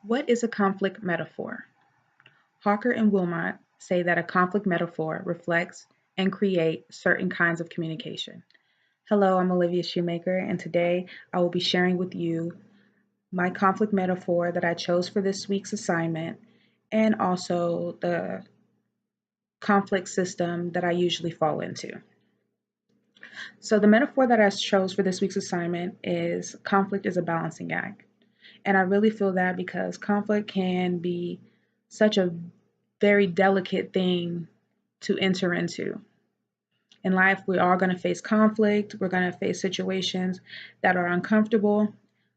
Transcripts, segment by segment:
What is a conflict metaphor? Hawker and Wilmot say that a conflict metaphor reflects and creates certain kinds of communication. Hello, I'm Olivia Shoemaker, and today I will be sharing with you my conflict metaphor that I chose for this week's assignment and also the conflict system that I usually fall into. So, the metaphor that I chose for this week's assignment is conflict is a balancing act. And I really feel that because conflict can be such a very delicate thing to enter into. In life, we are going to face conflict, we're going to face situations that are uncomfortable.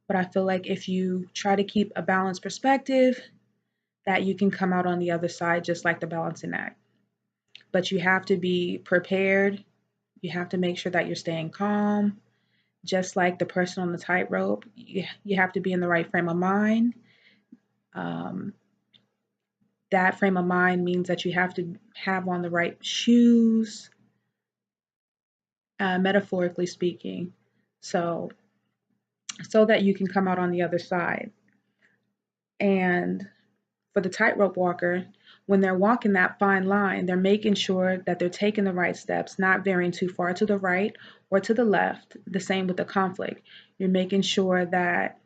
But I feel like if you try to keep a balanced perspective, that you can come out on the other side just like the balancing act. But you have to be prepared. You have to make sure that you're staying calm. Just like the person on the tightrope, you have to be in the right frame of mind. Um, that frame of mind means that you have to have on the right shoes, metaphorically speaking, so that you can come out on the other side. And for the tightrope walker, when they're walking that fine line, they're making sure that they're taking the right steps, not veering too far to the right or to the left. The same with the conflict. You're making sure that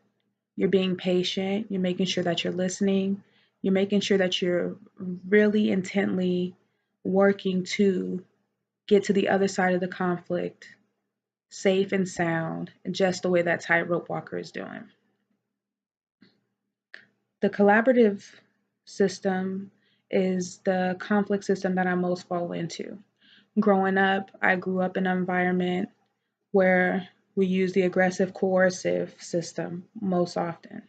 you're being patient, you're making sure that you're listening, you're making sure that you're really intently working to get to the other side of the conflict safe and sound, just the way that tightrope walker is doing. The collaborative system is the conflict system that I most fall into. Growing up, I grew up in an environment where we use the aggressive coercive system most often.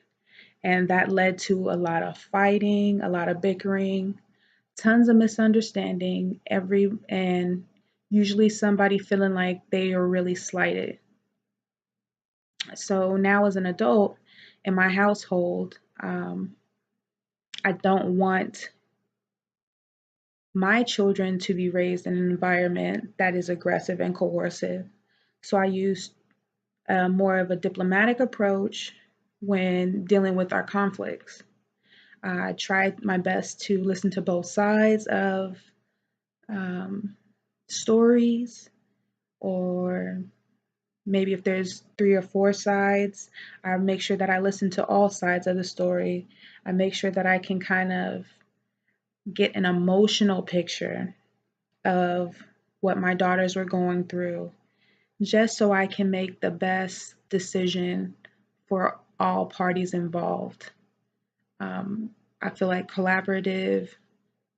And that led to a lot of fighting, a lot of bickering, tons of misunderstanding, and usually somebody feeling like they are really slighted. So now as an adult in my household, I don't want my children to be raised in an environment that is aggressive and coercive. So I use more of a diplomatic approach when dealing with our conflicts. I tried my best to listen to both sides of um, stories, or maybe if there's 3 or 4 sides, I make sure that I listen to all sides of the story. I make sure that I can kind of get an emotional picture of what my daughters were going through, just so I can make the best decision for all parties involved. Um, I feel like collaborative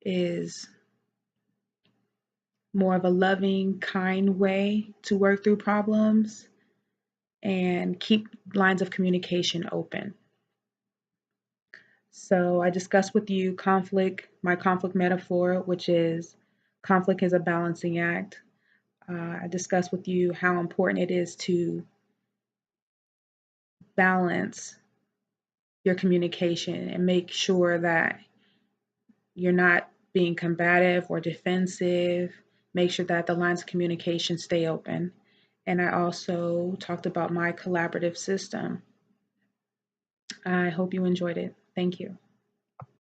is more of a loving, kind way to work through problems and keep lines of communication open. So I discussed with you my conflict metaphor, which is conflict is a balancing act. I discussed with you how important it is to balance your communication and make sure that you're not being combative or defensive. Make sure that the lines of communication stay open. And I also talked about my collaborative system. I hope you enjoyed it. Thank you.